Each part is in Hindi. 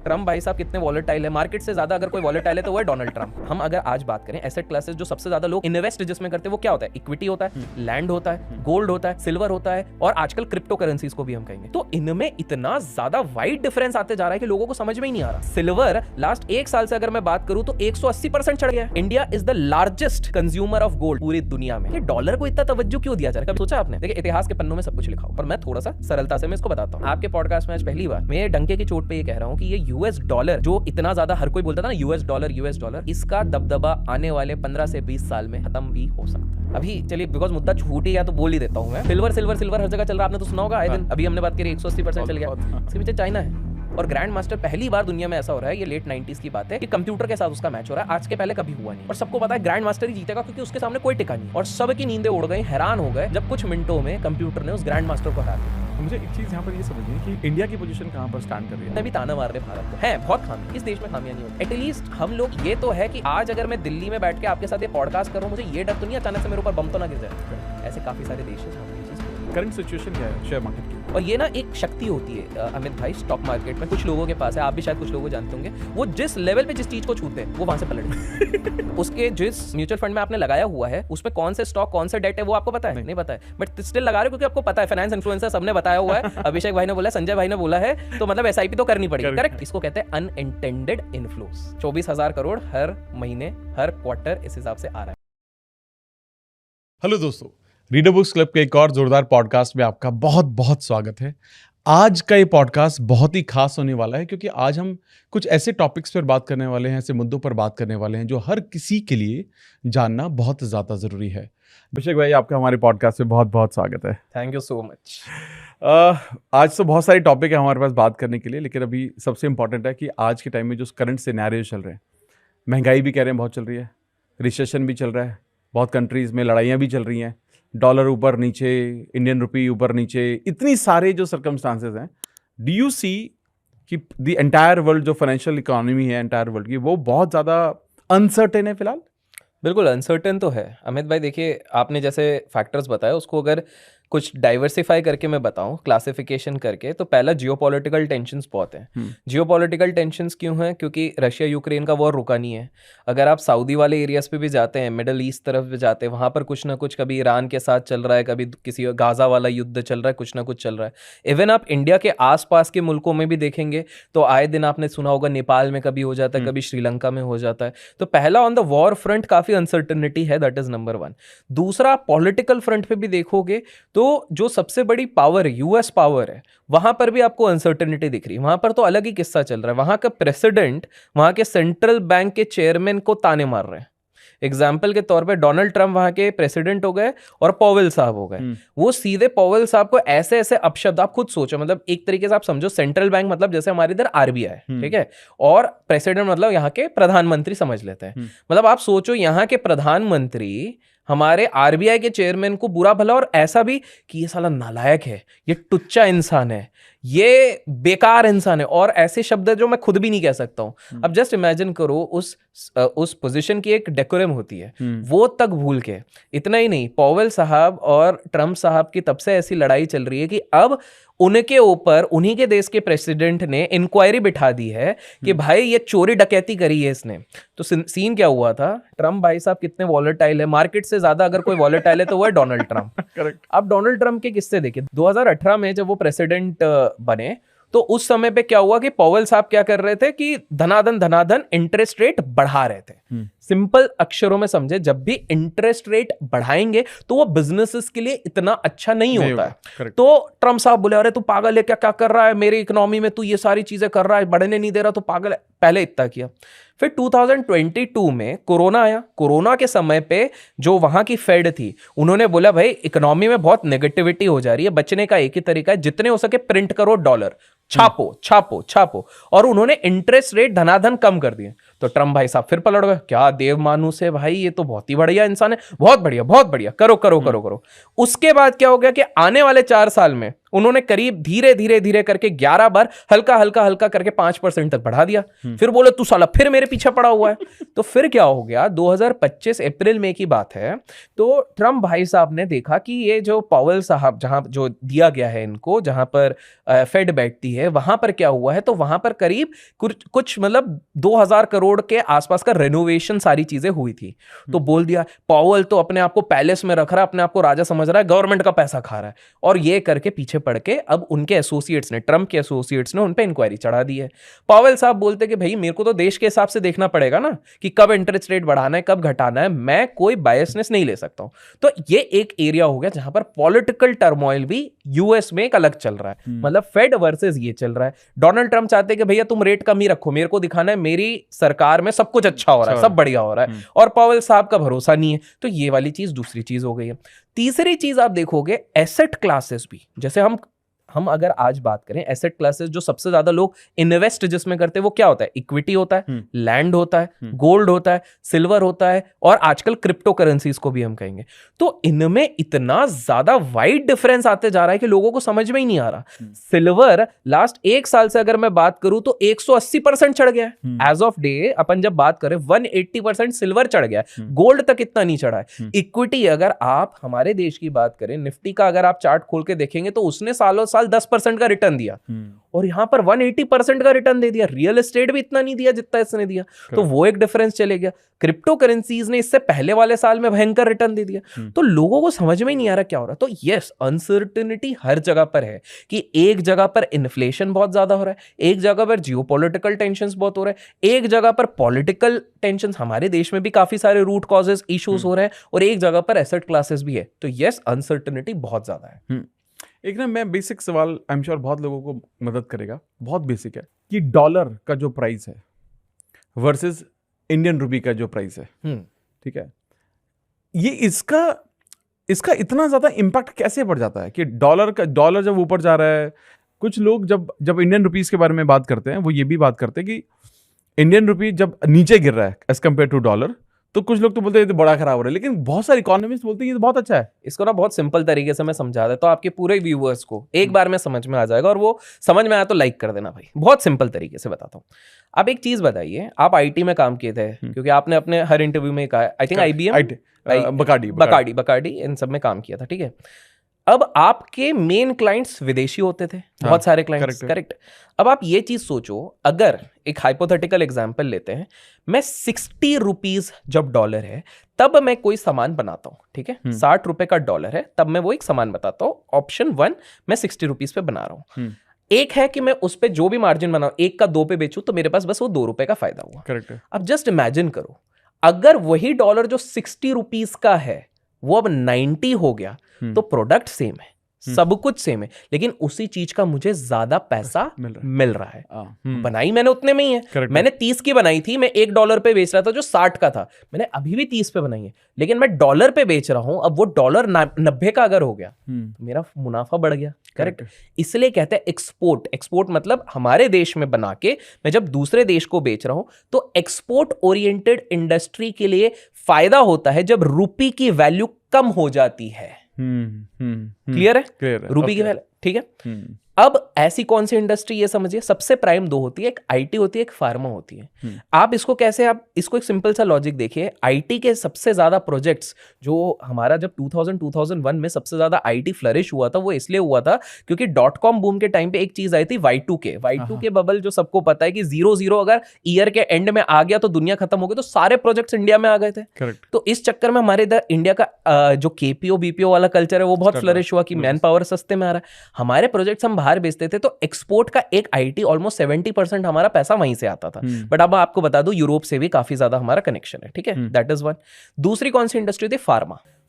ट्रम्प भाई साहब कितने वॉलेटाइल है, मार्केट से ज्यादा अगर कोई वॉलेटाइल है तो वो है डोनाल्ड ट्रम्प। हम अगर आज बात करें एसेट क्लासेस जो सबसे ज्यादा लोग इन्वेस्ट जिसमें करते हैं वो क्या होता है, इक्विटी होता है, लैंड होता है, गोल्ड होता है, सिल्वर होता है और आजकल क्रिप्टो करेंसीज को भी हम कहेंगे। तो इनमें इतना ज्यादा वाइड डिफरेंस आते जा रहा है कि लोगों को समझ में ही नहीं आ रहा। सिल्वर लास्ट एक साल से अगर मैं बात करूं तो 180% चढ़ गया। India is the largest consumer of gold पूरी दुनिया में। ये डॉलर को इतना तवज्जो क्यों दिया जा रहा है, कभी सोचा आपने? देखिए इतिहास के पन्नों में सब कुछ लिखा हो, पर मैं थोड़ा सा सरलता से मैं इसको बताता हूं। आपके पॉडकास्ट में आज पहली बार मैं डंके की चोट पे ये कह रहा हूं कि ये यूएस डॉलर जो इतना ज्यादा हर कोई बोलता था ना यूएस डॉलर, इसका दबदबा आने वाले 15 से 20 साल में खत्म भी हो सकता है। अभी चलिए बिकॉज मुद्दा छूट ही गया तो बोल ही देता हूं मैं। सिल्वर हर जगह चल रहा है, आपने तो सुना होगा आए दिन। अभी हमने बात करी 180% चल गया। इसके पीछे चाइना है और ग्रैंड मास्टर पहली बार दुनिया में ऐसा हो रहा है, ये लेट 90s की बात है, कि कंप्यूटर के साथ उसका मैच हो रहा है। आज के पहले कभी हुआ नहीं और सबको पता है ग्रैंड मास्टर ही जीतेगा क्योंकि उसके सामने कोई टिका नहीं। और सबकी नींदें उड़ गई, हैरान हो गए जब कुछ मिनटों में कंप्यूटर ने उस ग्रैंड मास्टर को हरा दिया। मुझे एक चीज यहाँ पर ये समझनी है कि इंडिया की पोजीशन कहाँ पर स्टैंड कर रही है। भी ताना मार रहे भारत को है, बहुत खामी इस देश में, खामियां नहीं होती। एटलीस्ट हम लोग ये तो है कि आज अगर मैं दिल्ली में बैठ के आपके साथ ये पॉडकास्ट कर रहा हूँ, मुझे ये डर तो नहीं अचानक से मेरे ऊपर बम तो ना गिर जाए। ऐसे काफी सारे देश हैं। करंट सिचुएशन क्या है शेयर मार्केट की? और ये ना एक शक्ति होती है अमित भाई, स्टॉक मार्केट में कुछ लोगों के पास है, आप भी शायद कुछ लोगों को जानते होंगे, वो जिस लेवल पे जिस चीज को छूते हैं वो वहां से पलट उसके जिस म्यूचुअल फंड में आपने लगाया हुआ है उसमें कौन से स्टॉक कौन से डेट है वो आपको पता है? नहीं पता है, बट स्टिल लगा रहे हो क्योंकि आपको पता है। फाइनेंस इन्फ्लुएंसर सबने बताया हुआ है, अभिषेक भाई ने बोला, संजय भाई ने बोला है, तो मतलब एसआईपी तो करनी पड़ेगी। करेक्ट। इसको कहते हैं अनइंटेंडेड इन्फ्लोस। 24,000 करोड़ हर महीने हर क्वार्टर इस हिसाब से आ रहा है। हेलो दोस्तों, रीडर बुक्स क्लब के एक और जोरदार पॉडकास्ट में आपका बहुत बहुत स्वागत है। आज का ये पॉडकास्ट बहुत ही खास होने वाला है क्योंकि आज हम कुछ ऐसे टॉपिक्स पर बात करने वाले हैं, ऐसे मुद्दों पर बात करने वाले हैं जो हर किसी के लिए जानना बहुत ज़्यादा ज़रूरी है। अभिषेक भाई, आपका हमारे पॉडकास्ट में बहुत बहुत स्वागत है। Thank you so much. आज तो बहुत सारे टॉपिक है हमारे पास बात करने के लिए, लेकिन अभी सबसे इम्पॉर्टेंट है कि आज के टाइम में जो करंट सिनेरियो चल रहे हैं, महंगाई भी कह रहे हैं बहुत चल रही है, रिसेशन भी चल रहा है, बहुत कंट्रीज़ में लड़ाइयाँ भी चल रही हैं, डॉलर ऊपर नीचे, इंडियन रुपी ऊपर नीचे, इतनी सारे जो सर्कमस्टांसेस हैं। डू यू सी कि द एंटायर वर्ल्ड जो फाइनेंशियल इकोनॉमी है एंटायर वर्ल्ड की, वो बहुत ज़्यादा अनसर्टेन है फिलहाल? बिल्कुल अनसर्टेन तो है अमित भाई। देखिए आपने जैसे फैक्टर्स बताए उसको अगर कुछ डाइवर्सिफाई करके मैं बताऊं, क्लासिफिकेशन करके, तो पहला जियोपॉलिटिकल टेंशन्स बहुत हैं। जियोपॉलिटिकल टेंशन्स क्यों हैं? क्योंकि रशिया यूक्रेन का वॉर रुका नहीं है। अगर आप सऊदी वाले एरियाज पे भी जाते हैं, मिडल ईस्ट तरफ भी जाते हैं, वहाँ पर कुछ ना कुछ कभी ईरान के साथ चल रहा है, कभी किसी गाजा वाला युद्ध चल रहा है, कुछ ना कुछ चल रहा है। इवन आप इंडिया के आसपास के मुल्कों में भी देखेंगे तो आए दिन आपने सुना होगा नेपाल में कभी हो जाता है, कभी श्रीलंका में हो जाता है। तो पहला ऑन द वॉर फ्रंट काफ़ी अनसर्टनिटी है, दैट इज नंबर 1। दूसरा पॉलिटिकल फ्रंट पे भी देखोगे तो जो सबसे बड़ी पावर यूएस पावर है, वहां पर भी आपको अनसर्टेनिटी दिख रही है। वहां पर तो अलग ही किस्सा चल रहा है। वहां का प्रेसिडेंट वहां के सेंट्रल बैंक के चेयरमैन को ताने मार रहे हैं। एग्जाम्पल के तौर पे डोनाल्ड ट्रंप वहां के प्रेसिडेंट हो गए और पॉवेल साहब हो गए। वो सीधे पॉवेल साहब को ऐसे ऐसे अपशब्द, आप खुद सोचो, मतलब एक तरीके से आप समझो सेंट्रल बैंक मतलब जैसे हमारे इधर आरबीआई, ठीक है, और प्रेसिडेंट मतलब यहाँ के प्रधानमंत्री समझ लेते हैं। मतलब आप सोचो यहाँ के प्रधानमंत्री हमारे आरबीआई के चेयरमैन को बुरा भला, और ऐसा भी कि ये साला नालायक है, ये टुच्चा इंसान है, ये बेकार इंसान है, और ऐसे शब्द जो मैं खुद भी नहीं कह सकता हूं। अब जस्ट इमेजिन करो उस पोजीशन की एक डेकोरम होती है, वो तक भूल के। इतना ही नहीं, पॉवेल साहब और ट्रंप साहब की तब से ऐसी लड़ाई चल रही है कि अब उनके ऊपर उन्हीं के देश के प्रेसिडेंट ने इंक्वायरी बिठा दी है कि भाई ये चोरी डकैती करी है इसने। तो सीन क्या हुआ था, ट्रंप भाई साहब कितने वॉलेटाइल है, मार्केट से ज्यादा अगर कोई वॉलेटाइल है तो वो है डोनाल्ड ट्रंप। करेक्ट। अब डोनाल्ड ट्रंप के किस्से देखिए, 2018 में जब वो प्रेसिडेंट बने तो उस समय पे क्या हुआ कि पॉवेल साहब क्या कर रहे थे कि धनाधन इंटरेस्ट रेट बढ़ा रहे थे। सिंपल अक्षरों में समझे, जब भी इंटरेस्ट रेट बढ़ाएंगे तो वो बिजनेसेस के लिए इतना अच्छा नहीं होता है। तो ट्रंप साहब बोले, अरे तू पागल है क्या, क्या कर रहा है मेरी इकोनॉमी में, तू ये सारी चीजें कर रहा है, बढ़ने नहीं दे रहा, तो पागल है। पहले इतना किया। फिर 2022 में कोरोना आया। कोरोना के समय पे जो वहां की फेड थी, उन्होंने बोला भाई इकोनॉमी में बहुत नेगेटिविटी हो जा रही है, बचने का एक ही तरीका है, जितने हो सके प्रिंट करो डॉलर, छापो। और उन्होंने इंटरेस्ट रेट धनाधन कम कर दिए। तो ट्रंप भाई साहब फिर पलट गए, क्या देव मानुस है भाई, ये तो बहुत ही बढ़िया इंसान है, बहुत बढ़िया, करो। उसके बाद क्या हो गया कि आने वाले 4 साल में उन्होंने करीब धीरे धीरे धीरे करके 11 बार हल्का हल्का हल्का करके 5% तक बढ़ा दिया। फिर बोले तू साला फिर मेरे पीछे पड़ा हुआ है। तो फिर क्या हो गया, 2025 अप्रैल मई की बात है, तो ट्रम्प भाई साहब ने देखा कि ये जो पावेल साहब जहां जो दिया गया है इनको, जहां पर फेड बैठती है, वहां पर क्या हुआ है, तो वहां पर करीब कुछ मतलब 2000 करोड़ के आसपास का रेनोवेशन सारी चीजें हुई थी। तो बोल दिया पावेल तो अपने आप को पैलेस में रख रहा है, अपने आप को राजा समझ रहा है, गवर्नमेंट का पैसा खा रहा है, और ये करके पीछे पड़ के अब उनके एसोसिएट्स ने, ट्रम्प के एसोसिएट्स ने उन पे इंक्वायरी चढ़ा दी है। पावेल साहब बोलते कि भाई मेरे को तो देश के हिसाब से देखना पड़ेगा ना कि कब इंटरेस्ट रेट बढ़ाना है कब घटाना है, मैं कोई बायसनेस नहीं ले सकता हूं। तो ये एक एरिया हो गया जहां पर पॉलिटिकल टर्मोइल भी यूएस में एक अलग चल रहा है, मतलब फेड वर्सेस ये चल रहा है। डोनाल्ड ट्रम्प चाहते हैं कि भैया तुम रेट कम ही रखो, मेरे को दिखाना है मेरी सरकार में सब कुछ अच्छा हो रहा है, सब बढ़िया हो रहा है, और पावेल साहब का भरोसा नहीं है। तो ये वाली चीज दूसरी चीज हो गई है। तीसरी चीज आप देखोगे एसेट क्लासेस भी, जैसे हम अगर आज बात करें एसेट क्लासेस जो सबसे ज्यादा लोग इन्वेस्ट जिसमें करते हैं वो क्या होता है, इक्विटी होता है, लैंड होता है, गोल्ड होता है, सिल्वर होता है, और आजकल क्रिप्टो करेंसीज को भी हम कहेंगे। तो इनमें इतना ज्यादा वाइड डिफरेंस आते जा रहा है कि लोगों को समझ में ही नहीं आ रहा। सिल्वर लास्ट 1 साल से अगर मैं बात करूं तो 180% चढ़ गया है। एज ऑफ डे अपन जब बात करें 180% सिल्वर चढ़ गया है, गोल्ड तक इतना नहीं चढ़ा है। इक्विटी अगर आप हमारे देश की बात करें, निफ्टी का अगर आप चार्ट खोल के देखेंगे तो उसने सालों साल 10% का रिटर्न दिया, और यहां पर 180% का रिटर्न दे दिया। रियल एस्टेट भी इतना नहीं दिया जितना इसने दिया, तो वो एक डिफरेंस चले गया। क्रिप्टो करेंसीज ने इससे पहले वाले साल में भयंकर रिटर्न दे दिया। तो लोगों को समझ में ही नहीं आ रहा क्या हो रहा। तो यस, अनसर्टेनिटी हर जगह पर है कि एक जगह पर इन्फ्लेशन बहुत ज्यादा हो रहा है, एक जगह पर जियोपॉलिटिकल टेंशंस बहुत हो रहे हैं, एक जगह पर पॉलिटिकल टेंशंस हमारे देश में भी काफी सारे रूट कॉजेस इश्यूज हो रहे हैं, और एक जगह पर एसेट क्लासेस भी है। तो यस, अनसर्टेनिटी बहुत ज्यादा है। एक ना मैं बेसिक सवाल आई एम श्योर बहुत लोगों को मदद करेगा, बहुत बेसिक है कि डॉलर का जो प्राइस है वर्सेस इंडियन रुपी का जो प्राइस है, ठीक है, ये इसका इतना ज्यादा इम्पैक्ट कैसे पड़ जाता है कि डॉलर जब ऊपर जा रहा है, कुछ लोग जब इंडियन रुपीस के बारे में बात करते हैं वो ये भी बात करते हैं कि इंडियन रुपी जब नीचे गिर रहा है एज कम्पेयर टू डॉलर, तो कुछ लोग तो बोलते हैं ये तो बड़ा खराब हो रहा है, लेकिन बहुत सारे इकोनॉमिस्ट बोलते हैं ये तो बहुत अच्छा है। इसको ना बहुत सिंपल तरीके से मैं समझा देता हूँ आपके पूरे व्यूअर्स को, एक बार में समझ में आ जाएगा, और वो समझ में आया तो लाइक कर देना भाई। बहुत सिंपल तरीके से बताता हूँ। आप एक चीज बताइए, आप आईटी में काम किए थे, क्योंकि आपने अपने हर इंटरव्यू में कहा, आई थिंक IBM, बकाडी इन सब में काम किया था, ठीक है। अब आपके मेन क्लाइंट्स विदेशी होते थे, बहुत सारे क्लाइंट्स, करेक्ट। अब आप ये चीज सोचो, अगर एक हाइपोथेटिकल एग्जांपल लेते हैं, मैं 60 रुपीज जब डॉलर है तब मैं कोई सामान बनाता हूं, ठीक है, 60 रुपए का डॉलर है तब मैं वो एक सामान बताता हूं। ऑप्शन 1, मैं 60 रुपीज पे बना रहा हूं। एक है कि मैं उस पे जो भी मार्जिन बनाऊं, 1 का 2 पे बेचूं, तो मेरे पास बस वो 2 रुपए का फायदा हुआ। करेक्ट है। अब जस्ट इमेजिन करो, अगर वही डॉलर जो 60 रुपीज का है वो अब 90 हो गया, तो प्रोडक्ट सेम है, सब कुछ सेम है, लेकिन उसी चीज का मुझे ज्यादा पैसा मिल रहा है। बनाई मैंने उतने में ही है। मैंने 30 की बनाई थी, मैं $1 पे बेच रहा था जो 60 का था, मैंने अभी भी 30 पे बनाई है, लेकिन मैं डॉलर पे बेच रहा हूं। अब वो डॉलर 90 का अगर हो गया तो मेरा मुनाफा बढ़ गया, करेक्ट। इसलिए कहते हैं एक्सपोर्ट मतलब हमारे देश में बना के मैं जब दूसरे देश को बेच रहा हूं, तो एक्सपोर्ट ओरिएंटेड इंडस्ट्री के लिए फायदा होता है जब रुपी की वैल्यू कम हो जाती है। क्लियर है? रुपी की वैल्यू, ठीक है। अब ऐसी कौन सी इंडस्ट्री, ये समझिए, सबसे प्राइम 2 होती है, एक आईटी होती है, एक फार्मा होती है। आप इसको एक सिंपल सा लॉजिक देखिए। आईटी के सबसे ज्यादा प्रोजेक्ट्स जो हमारा जब 2001 में सबसे ज्यादा आईटी फ्लरिश हुआ था, वो इसलिए हुआ था क्योंकि .com बूम के टाइम पे एक चीज आई थी, Y2K बबल, जो सबको पता है कि 0 अगर ईयर के एंड में आ गया तो दुनिया खत्म हो गई, तो सारे प्रोजेक्ट्स इंडिया में आ गए थे। करेक्ट। तो इस चक्कर में हमारे इधर इंडिया का जो KPO BPO वाला कल्चर है वो बहुत फ्लरिश हुआ कि मैन पावर सस्ते में आ रहा है। हमारे प्रोजेक्ट्स हम बाहर बेचते थे, तो एक्सपोर्ट का एक आईटी ऑलमोस्ट 70% हमारा पैसा वहीं से आता था। बट अब आपको बता दूं, यूरोप से भी काफी ज्यादा हमारा कनेक्शन है, ठीक है। That is one. दूसरी कौन सी इंडस्ट्री थी?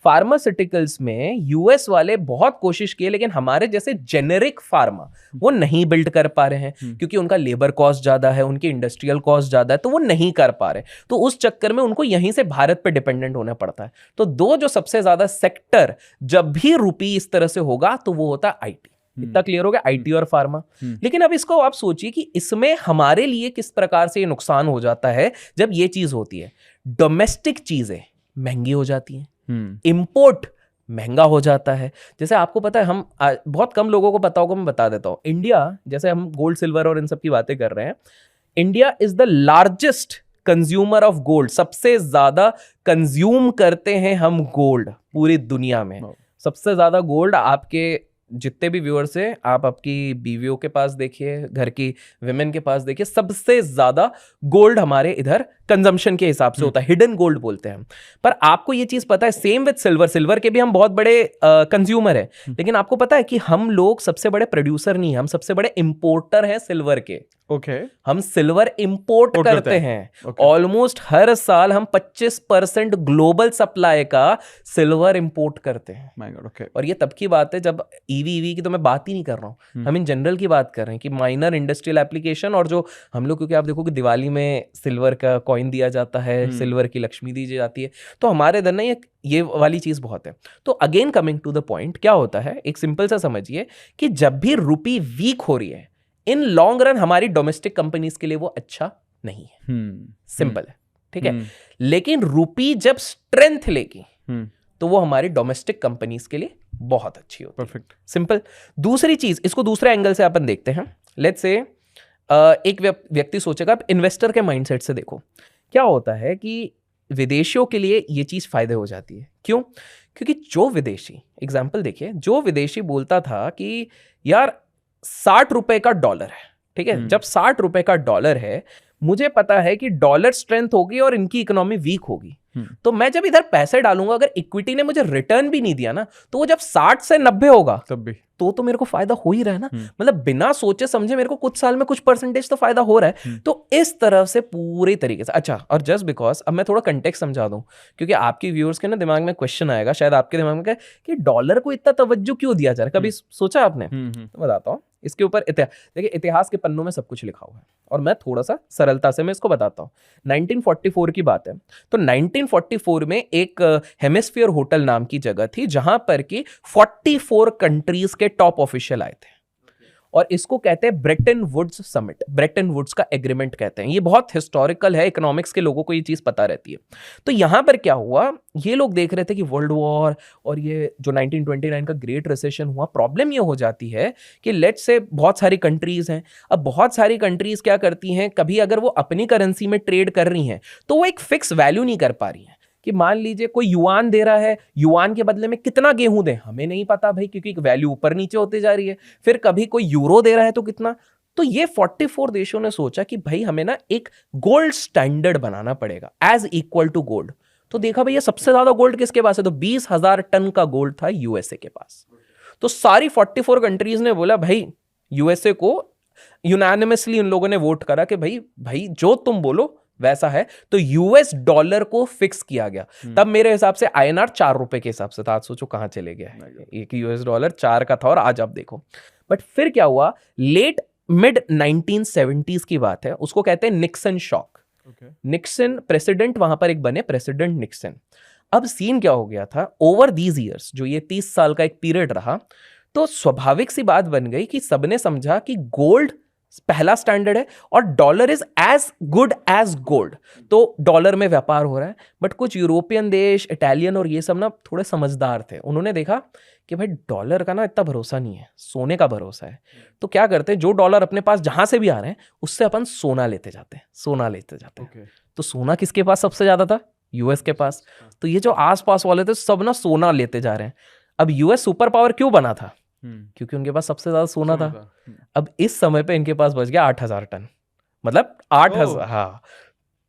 फार्मास्यूटिकल्स में यूएस वाले बहुत कोशिश किए, लेकिन हमारे जैसे जेनेरिक फार्मा वो नहीं बिल्ड कर पा रहे हैं, क्योंकि उनका लेबर कॉस्ट ज्यादा है, उनकी इंडस्ट्रियल कॉस्ट ज्यादा है, तो वो नहीं कर पा रहे। तो उस चक्कर में उनको यहीं से भारत पे डिपेंडेंट होना पड़ता है। तो 2 जो सबसे ज्यादा सेक्टर जब भी रुपी इस तरह से होगा तो वो होता है आईटी। इतना क्लियर हो गया, आईटी और फार्मा। लेकिन अब इसको आप सोचिए कि इसमें हमारे लिए किस प्रकार से ये नुकसान हो जाता है जब ये चीज होती है। डोमेस्टिक चीजें महंगी हो जाती हैं, इंपोर्ट महंगा हो जाता है। जैसे आपको पता है, हम बहुत कम लोगों को पता होगा, मैं बता देता हूँ। इंडिया, जैसे हम गोल्ड सिल्वर और इन सब की बातें कर रहे हैं, India is the largest consumer of gold. सबसे ज्यादा कंज्यूम करते हैं हम गोल्ड पूरी दुनिया में। सबसे ज्यादा गोल्ड आपके जितने भी व्यूअर्स हैं, आप आपकी बीवियों के पास देखिए, घर की विमेन के पास देखिए, सबसे ज्यादा गोल्ड हमारे इधर कंजम्पशन के हिसाब से होता है। हिडन गोल्ड बोलते हैं हम। पर आपको ये चीज पता है, सेम विद सिल्वर, सिल्वर के भी हम बहुत बड़े कंज्यूमर है, लेकिन आपको पता है कि हम लोग सबसे बड़े प्रोड्यूसर नहीं है, हम सबसे बड़े इंपोर्टर हैं सिल्वर के। हम सिल्वर इंपोर्ट करते हैं। ऑलमोस्ट हर साल हम 25% ग्लोबल सप्लाई का सिल्वर इंपोर्ट करते हैं। और ये तब की बात है जब ईवी की तो मैं बात ही नहीं कर रहा हूँ, हम इन जनरल की बात कर रहे हैं कि माइनर इंडस्ट्रियल एप्लीकेशन। और जो हम लोग, क्योंकि आप देखो कि दिवाली में सिल्वर का कॉइन दिया जाता है, सिल्वर की लक्ष्मी दी जाती है, तो हमारे इधर ना ये वाली चीज बहुत है। तो again coming to the point, क्या होता है, एक सिंपल सा समझिए कि जब भी रुपी वीक हो रही है, इन लॉन्ग रन हमारी डोमेस्टिक कंपनीज के लिए वो अच्छा नहीं है। सिंपल है, ठीक है। लेकिन रुपी जब स्ट्रेंथ लेगी तो वो हमारी डोमेस्टिक कंपनीज के लिए बहुत अच्छी होती है। Perfect, simple. दूसरी चीज, इसको दूसरे एंगल से अपन देखते हैं। लेट्स से एक व्यक्ति सोचेगा, आप इन्वेस्टर के माइंडसेट से देखो, क्या होता है कि विदेशियों के लिए ये चीज फायदे हो जाती है। क्यों? क्योंकि जो विदेशी, एग्जाम्पल देखिए, जो विदेशी बोलता था कि यार 60 रुपए का डॉलर है, ठीक है, जब 60 रुपए का डॉलर है, मुझे पता है कि डॉलर स्ट्रेंथ होगी और इनकी इकोनॉमी वीक होगी, तो मैं जब इधर पैसे डालूंगा, अगर इक्विटी ने मुझे रिटर्न भी नहीं दिया ना, तो वो जब 60 से 90 होगा तब भी तो मेरे को फायदा हो ही रहा है ना। मतलब बिना सोचे समझे मेरे को कुछ साल में कुछ परसेंटेज तो फायदा हो रहा है। तो इस तरह से पूरी तरीके से। अच्छा, और जस्ट बिकॉज, अब मैं थोड़ा कंटेक्स्ट समझा दूं, क्योंकि आपकी व्यूअर्स के ना दिमाग में क्वेश्चन आएगा, शायद आपके दिमाग में कि डॉलर को इतना तवज्जो क्यों दिया जा रहा है, कभी सोचा आपने? तो बताता हूँ इसके ऊपर। देखिए, इतिहास के पन्नों में सब कुछ लिखा हुआ है, और मैं थोड़ा सा सरलता से मैं इसको बताता हूँ। 1944 की बात है। तो 1944 में एक हेमिस्फीयर होटल नाम की जगह थी, जहां पर कि 44 कंट्रीज के टॉप ऑफिशियल आए थे, और इसको कहते हैं Bretton Woods summit, Bretton Woods का एग्रीमेंट कहते हैं। ये बहुत हिस्टोरिकल है, इकोनॉमिक्स के लोगों को ये चीज पता रहती है। तो यहां पर क्या हुआ, ये लोग देख रहे थे कि वर्ल्ड वॉर और ये जो 1929 का ग्रेट रिसेशन हुआ, प्रॉब्लम ये हो जाती है कि लेट्स से बहुत सारी कंट्रीज हैं। अब बहुत सारी कंट्रीज क्या करती हैं, कभी अगर वो अपनी करेंसी में ट्रेड कर रही हैं तो वो एक फिक्स वैल्यू नहीं कर पा रही हैं। कि मान लीजिए कोई युआन दे रहा है, युआन के बदले में कितना गेहूं दें हमें नहीं पता भाई, क्योंकि वैल्यू ऊपर नीचे होती जा रही है। फिर कभी कोई यूरो दे रहा है तो कितना। तो ये 44 देशों ने सोचा कि भाई हमें ना एक गोल्ड स्टैंडर्ड बनाना पड़ेगा एज इक्वल टू गोल्ड। तो देखा भैया सबसे ज्यादा गोल्ड किसके पास है, तो 20,000 टन का गोल्ड था यूएसए के पास। तो सारी 44 कंट्रीज ने बोला भाई, यूएसए को यूनानिमसली उन लोगों ने वोट करा कि भाई जो तुम बोलो वैसा है। तो यूएस डॉलर को फिक्स किया गया। तब मेरे हिसाब से आईएनआर 4 रुपए के हिसाब से था। आज सोचो कहां चले गया है, एक यूएस डॉलर 4 का था और आज आप देखो। बट फिर क्या हुआ, लेट मिड 1970s की बात है, उसको कहते हैं निक्सन शॉक। निक्सन प्रेसिडेंट वहां पर एक बने, प्रेसिडेंट निक्सन। अब सीन क्या हो गया था, ओवर दीज ईयर्स, जो ये 30 साल का एक पीरियड रहा, तो स्वाभाविक सी बात बन गई कि सबने समझा कि गोल्ड पहला स्टैंडर्ड है और dollar is as good as gold. तो डॉलर में व्यापार हो रहा है। बट कुछ यूरोपियन देश, इटालियन और ये सब ना थोड़े समझदार थे, उन्होंने देखा कि भाई डॉलर का ना इतना भरोसा नहीं है, सोने का भरोसा है। तो क्या करते हैं, जो डॉलर अपने पास जहां से भी आ रहे हैं उससे अपन सोना लेते जाते हैं। तो सोना किसके पास सबसे ज्यादा था, यूएस के पास। तो ये जो आसपास वाले थे सब ना सोना लेते जा रहे हैं। अब यूएस सुपर पावर क्यों बना था, क्योंकि उनके पास सबसे ज्यादा सोना था। अब इस समय पे इनके पास बच गया 8,000 टन, मतलब 8,000। हाँ,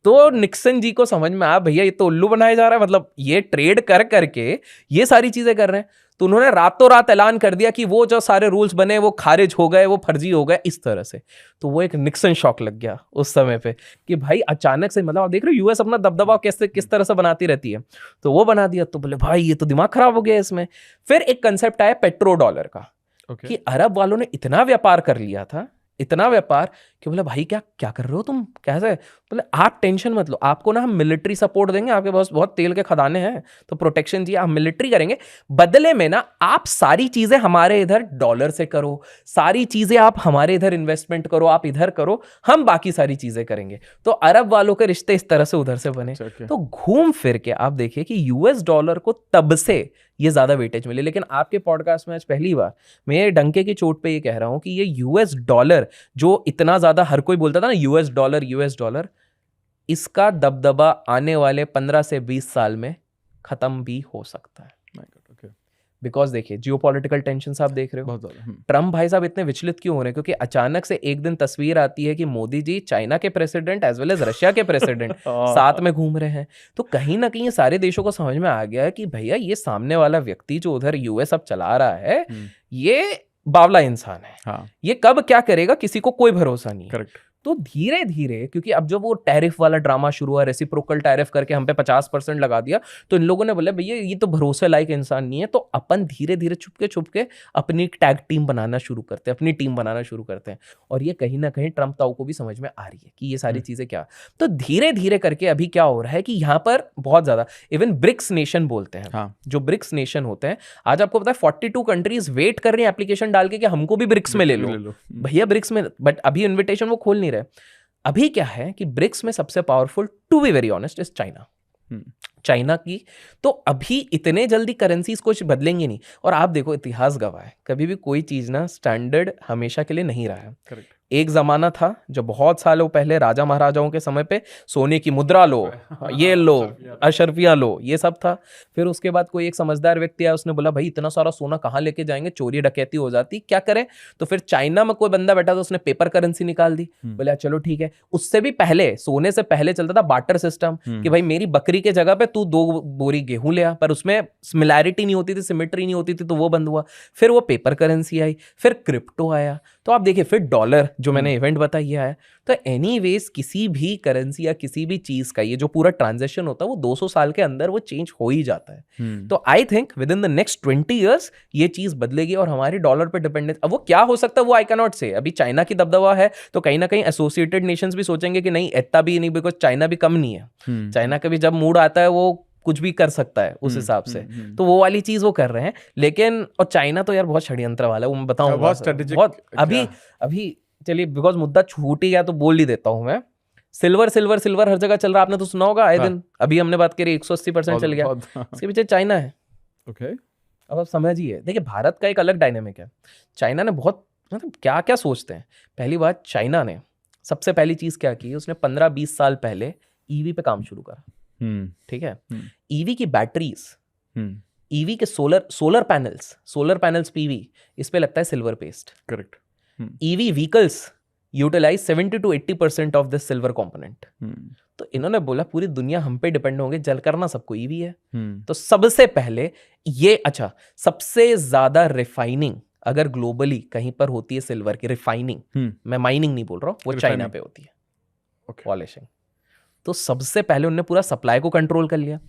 तो निक्सन जी को समझ में आया भैया ये तो उल्लू बनाया जा रहा है, मतलब ये ट्रेड कर करके ये सारी चीजें कर रहे हैं। तो उन्होंने रातों रात ऐलान कर दिया कि वो जो सारे रूल्स बने वो खारिज हो गए, वो फर्जी हो गए, इस तरह से। तो वो एक निक्सन शॉक लग गया उस समय पे कि भाई अचानक से, मतलब आप देख रहे हो यूएस अपना दबदबा कैसे किस तरह से बनाती रहती है। तो वो बना दिया, तो बोले भाई ये तो दिमाग खराब हो गया इसमें। फिर एक कंसेप्ट आया पेट्रो डॉलर का, कि अरब वालों ने इतना व्यापार कर लिया था, इतना व्यापार कि बोले भाई क्या क्या कर रहे हो तुम, कैसे? बोले आप टेंशन मत लो, आपको ना हम मिलिट्री सपोर्ट देंगे, आपके पास बहुत तेल के खदाने हैं तो प्रोटेक्शन चाहिए, आप मिलिट्री करेंगे, बदले में ना आप सारी चीजें हमारे इधर डॉलर से करो, सारी चीजें आप हमारे इधर इन्वेस्टमेंट करो, आप इधर करो, हम बाकी सारी चीजें करेंगे। तो अरब वालों के रिश्ते इस तरह से उधर से बने। तो घूम फिर के आप देखिए कि यूएस डॉलर को तब से ये ज्यादा वेटेज मिले। लेकिन आपके पॉडकास्ट में आज पहली बार मैं डंके की चोट पे ये कह रहा हूं कि ये यूएस डॉलर जो इतना ज्यादा हर कोई बोलता था ना यूएस डॉलर, इसका दबदबा आने वाले 15 से 20 साल में खत्म भी हो सकता है। बिकॉज देखिए जियोपॉलिटिकल टेंशन आप देख रहे हो, ट्रम्प भाई साहब इतने विचलित क्यों हो रहे हैं? क्योंकि अचानक से एक दिन तस्वीर आती है कि मोदी जी चाइना के president as well as Russia के प्रेसिडेंट साथ में घूम रहे हैं। तो कहीं ना कहीं ये सारे देशों को समझ में आ गया है कि भैया ये सामने वाला व्यक्ति जो उधर यूएस अब चला रहा है ये बावला इंसान है। ये कब क्या करेगा किसी को कोई भरोसा नहीं है। तो धीरे धीरे, क्योंकि अब जब वो टैरिफ वाला ड्रामा शुरू हुआ, रेसिप्रोकल टैरिफ करके हम पे 50% लगा दिया, तो इन लोगों ने बोला भैया ये तो भरोसे लायक इंसान नहीं है, तो अपन धीरे धीरे छुपके अपनी टैग टीम बनाना शुरू करते हैं, अपनी टीम बनाना शुरू करते हैं। और ये कहीं ना कहीं ट्रम्प ताऊ को भी समझ में आ रही है कि ये सारी चीजें क्या। तो धीरे धीरे करके अभी क्या हो रहा है कि यहाँ पर बहुत ज्यादा इवन ब्रिक्स नेशन बोलते हैं, जो ब्रिक्स नेशन होते हैं, आज आपको पता है 42 कंट्रीज वेट कर रही है एप्लीकेशन डाल के कि हमको भी ब्रिक्स में ले लो भैया, ब्रिक्स में। बट अभी इन्विटेशन वो खोल नहीं रहे। अभी क्या है कि ब्रिक्स में सबसे powerful, to be very honest, is China की। तो अभी इतने जल्दी करेंसीज कुछ बदलेंगे नहीं। और आप देखो इतिहास गवाह है, कभी भी कोई चीज ना स्टैंडर्ड हमेशा के लिए नहीं रहा है। करेक्ट। एक जमाना था जब बहुत सालों पहले राजा महाराजाओं के समय पे सोने की मुद्रा लो, ये लो, अशर्फिया लो, ये सब था। फिर उसके बाद कोई एक समझदार व्यक्ति आया, उसने बोला भाई इतना सारा सोना कहाँ लेके जाएंगे, चोरी डकैती हो जाती, क्या करें? तो फिर चाइना में कोई बंदा बैठा था, उसने पेपर करेंसी निकाल दी। बोला चलो ठीक है। उससे भी पहले, सोने से पहले चलता था बार्टर सिस्टम कि भाई मेरी बकरी के जगह पे तू 2 बोरी गेहूं ले आ, पर उसमें सिमिलैरिटी नहीं होती थी, सिमेट्री नहीं होती थी, तो वो बंद हुआ। फिर वो पेपर करेंसी आई, फिर क्रिप्टो आया। तो आप देखिए फिर डॉलर जो मैंने इवेंट बताया है। तो एनीवेज किसी भी करेंसी या किसी भी चीज का ये जो पूरा ट्रांजैक्शन होता है वो 200 साल के अंदर वो चेंज हो ही जाता है। तो I think with in the next 20 years ये चीज बदलेगी और हमारी डॉलर पे डिपेंडेंस, अब वो क्या हो सकता है वो आई कैन नॉट से। अभी चाइना की दबदबा है तो कहीं ना कहीं एसोसिएटेड नेशंस भी सोचेंगे कि नहीं इतना भी नहीं, बिकॉज चाइना भी कम नहीं है। चाइना का भी जब मूड आता है वो कुछ भी कर सकता है उस हिसाब से। तो वो वाली चीज वो कर रहे हैं। लेकिन और चाइना तो यार बहुत षड्यंत्र वाला है, वो मैं बताऊंगा बहुत अभी चलिए, बिकॉज मुद्दा छूट ही गया तो बोल ही देता हूं मैं। सिल्वर हर जगह चल रहा है, आपने तो सुना होगा आए दिन। अभी हमने बात करी 180% चल गया, इसके पीछे चाइना है। अब आप समझिए, देखिए भारत का एक अलग डायनेमिक है। चाइना ने बहुत मतलब क्या क्या सोचते हैं। पहली बात, चाइना ने सबसे पहली चीज क्या की, उसने 15-20 साल पहले ईवी पे काम शुरू करा। ठीक है। ईवी की बैटरीज, ईवी के सोलर पैनल्स पीवी, इस पे लगता है silver paste. Correct. EV vehicles utilise 70 to 80% of this silver component. तो इन्होंने बोला पूरी दुनिया हम पे डिपेंड होंगे, जल करना सबको ईवी है। तो सबसे पहले ये, अच्छा सबसे ज्यादा रिफाइनिंग अगर ग्लोबली कहीं पर होती है सिल्वर की रिफाइनिंग, मैं माइनिंग नहीं बोल रहा हूँ, वो चाइना पे होती है, पॉलिशिंग। तो सबसे पहले उन्होंने पूरा सप्लाई को कंट्रोल कर लिया।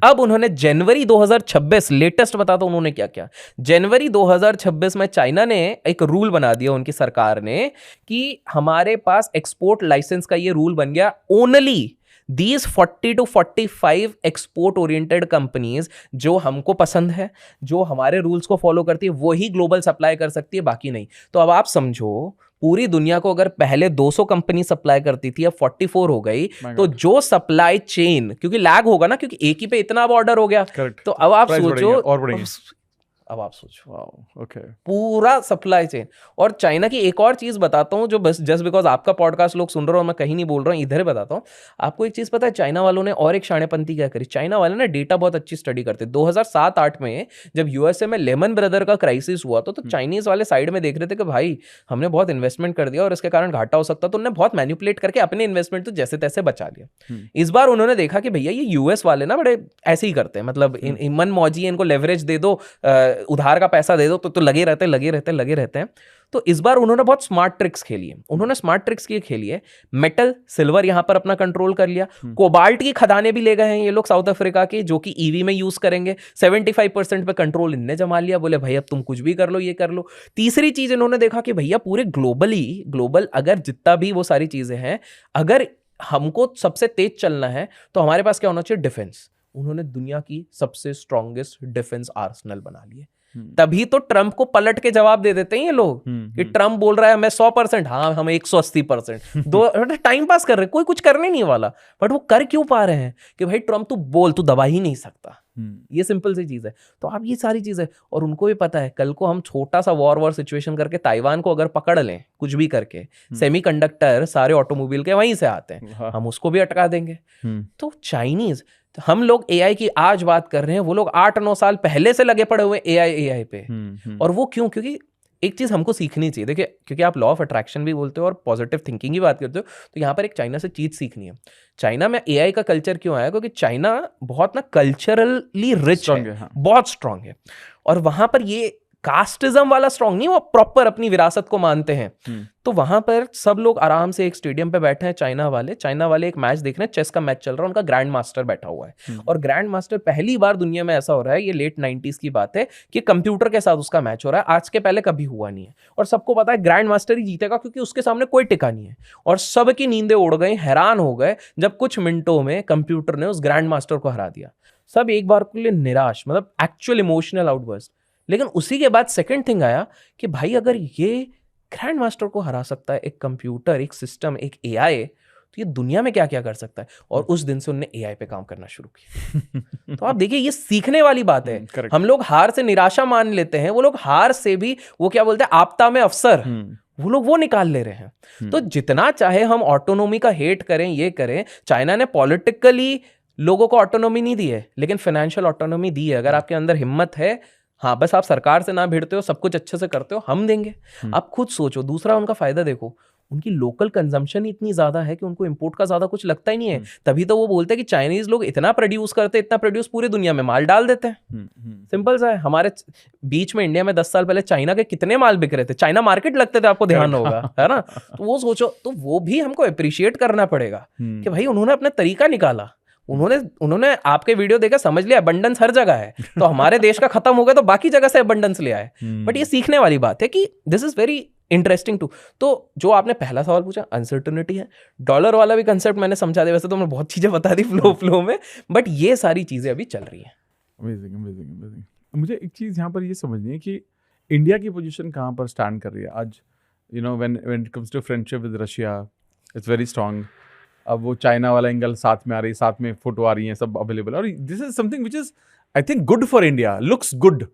अब उन्होंने जनवरी 2026, लेटेस्ट बताता हूं उन्होंने क्या क्या, जनवरी 2026 में चाइना ने एक रूल बना दिया, उनकी सरकार ने, कि हमारे पास एक्सपोर्ट लाइसेंस का ये रूल बन गया। Only These 40 to 45 export oriented companies जो हमको पसंद है, जो हमारे रूल्स को फॉलो करती है, वही ग्लोबल सप्लाई कर सकती है, बाकी नहीं। तो अब आप समझो पूरी दुनिया को अगर पहले 200 कंपनी सप्लाई करती थी, अब 44 हो गई। तो जो सप्लाई चेन, क्योंकि लैग होगा ना, क्योंकि एक ही पे इतना अब ऑर्डर हो गया। तो अब आप सोचो, अब आप सोचो पूरा सप्लाई चेन। और चाइना की एक और चीज बताता हूं, जो बस जस्ट बिकॉज आपका पॉडकास्ट लोग सुन रहे हो, मैं कहीं नहीं बोल रहा हूं, इधर बताता हूं आपको एक चीज पता है। चाइना वालों ने और एक शाणेपंती क्या करी, चाइना वाले ना डेटा बहुत अच्छी स्टडी करते। 2007-8 में जब यूएसए में लेमन ब्रदर का क्राइसिस हुआ तो चाइनीज वाले साइड में देख रहे थे कि भाई हमने बहुत इन्वेस्टमेंट कर दिया और इसके कारण घाटा हो सकता, तो उन्होंने बहुत मैनिपुलेट करके अपने इन्वेस्टमेंट तो जैसे तैसे बचा लिया। इस बार उन्होंने देखा कि भैया ये यूएस वाले ना बड़े ऐसे ही करते हैं, मतलब मन मौजी, इनको लेवरेज दे दो, उधार का पैसा दे दो, तो लगे रहते हैं। तो इस बार उन्होंने बहुत स्मार्ट ट्रिक्स खेली है। उन्होंने स्मार्ट ट्रिक्स की खेली है, मेटल सिल्वर यहां पर अपना कंट्रोल कर लिया, कोबाल्ट की खदानें भी ले गए हैं ये लोग साउथ अफ्रीका की, जो कि ईवी में यूज करेंगे। 75% पे कंट्रोल इनने जमा लिया, बोले भाई अब तुम कुछ भी कर लो, ये कर लो। तीसरी चीज इन्होंने देखा कि भैया पूरे ग्लोबल अगर जितना भी वो सारी चीजें हैं, अगर हमको सबसे तेज चलना है तो हमारे पास क्या होना चाहिए, डिफेंस। उन्होंने दुनिया की सबसे स्ट्रॉन्गेस्ट डिफेंस आर्सेनल बना लिए। तभी तो ट्रंप को पलट के जवाब दे देते हैं ये लोग कि ट्रंप बोल रहा है मैं 100%, हाँ हम 180%। दो टाइम पास कर रहे, कोई कुछ करने नहीं वाला, बट वो कर क्यों पा रहे हैं कि भाई ट्रंप तू बोल, तू दबा ही नहीं सकता। ये सिंपल सी चीज है। तो आप ये सारी चीज है, और उनको भी पता है कल को हम छोटा सा वॉर सिचुएशन करके ताइवान को अगर पकड़ लें कुछ भी करके, सेमीकंडक्टर सारे ऑटोमोबाइल के वहीं से आते हैं, हम उसको भी अटका देंगे। तो चाइनीज, तो हम लोग एआई की आज बात कर रहे हैं, वो लोग 8-9 साल पहले से लगे पड़े हुए एआई पे। और वो क्यों? क्योंकि एक चीज हमको सीखनी चाहिए, देखिए क्योंकि आप लॉ ऑफ अट्रैक्शन भी बोलते हो और पॉजिटिव थिंकिंग की बात करते हो, तो यहाँ पर एक चाइना से चीज सीखनी है। चाइना में एआई का कल्चर क्यों आया? क्योंकि चाइना बहुत ना कल्चरली रिच है, हाँ। बहुत स्ट्रांग है। और वहां पर ये कास्टिज्म वाला स्ट्रांग नहीं, वो प्रॉपर अपनी विरासत को मानते हैं। तो वहां पर सब लोग आराम से एक स्टेडियम पे बैठे हैं, चाइना वाले एक मैच देख रहे हैं, चेस का मैच चल रहा है, उनका ग्रैंड मास्टर बैठा हुआ है। और ग्रैंड मास्टर पहली बार दुनिया में ऐसा हो रहा है, ये लेट 90s की बात है, कि कंप्यूटर के साथ उसका मैच हो रहा है। आज के पहले कभी हुआ नहीं है, और सबको पता है ग्रैंड मास्टर ही जीतेगा, क्योंकि उसके सामने कोई टिका नहीं है। और सबकी नींदें उड़ गई, हैरान हो गए जब कुछ मिनटों में कंप्यूटर ने उस ग्रैंड मास्टर को हरा दिया। सब एक बार के लिए निराश, मतलब एक्चुअल इमोशनल आउटबर्स्ट। लेकिन उसी के बाद सेकंड थिंग आया कि भाई अगर ये ग्रैंड मास्टर को हरा सकता है एक कंप्यूटर, एक सिस्टम, एक एआई, तो ये दुनिया में क्या क्या कर सकता है। और उस दिन से उन्होंने एआई पे काम करना शुरू किया। तो आप देखिए ये सीखने वाली बात है। हम लोग हार से निराशा मान लेते हैं, वो लोग हार से भी वो क्या बोलते हैं, आपदा में अवसर, वो लोग वो निकाल ले रहे हैं। तो जितना चाहे हम ऑटोनोमी का हेट करें, ये करें, चाइना ने पॉलिटिकली लोगों को ऑटोनोमी नहीं दी है, लेकिन फाइनेंशियल ऑटोनोमी दी है। अगर आपके अंदर हिम्मत है, हाँ बस आप सरकार से ना भिड़ते हो, सब कुछ अच्छे से करते हो, हम देंगे। आप खुद सोचो। दूसरा उनका फायदा देखो, उनकी लोकल कंजम्पशन इतनी ज्यादा है कि उनको इंपोर्ट का ज्यादा कुछ लगता ही नहीं है। तभी तो वो बोलते हैं कि चाइनीज लोग इतना प्रोड्यूस पूरी दुनिया में माल डाल देते हैं। सिंपल सा है। हमारे बीच में इंडिया में 10 साल पहले चाइना के कितने माल बिक रहे थे, चाइना मार्केट लगते थे, आपको ध्यान होगा, है ना। तो वो सोचो, तो वो भी हमको अप्रिशिएट करना पड़ेगा कि भाई उन्होंने अपना तरीका निकाला। उन्होंने आपके वीडियो देखा, समझ लिया अबंडेंस हर जगह है, तो हमारे देश का खत्म हो गया तो बाकी जगह से अबंडेंस ले आए। बट ये सीखने वाली बात है कि this is very interesting too. तो जो आपने पहला सवाल पूछा, अनसर्टनिटी है। डॉलर वाला भी कंसेप्ट मैंने समझा दिया, वैसे तो मैंने बहुत चीजें बता दी फ्लो में, बट ये सारी चीजें अभी चल रही है। अमेजिंग। मुझे एक चीज यहाँ पर ये समझनी है कि इंडिया की पोजीशन कहाँ पर स्टैंड कर रही है आज। You know when it comes to friendship with Russia, it's very strong. अब वो चाइना वाला एंगल साथ में आ रही है, साथ में फोटो आ रही है, सब अवेलेबल। और this is something which is I think good for India, looks good.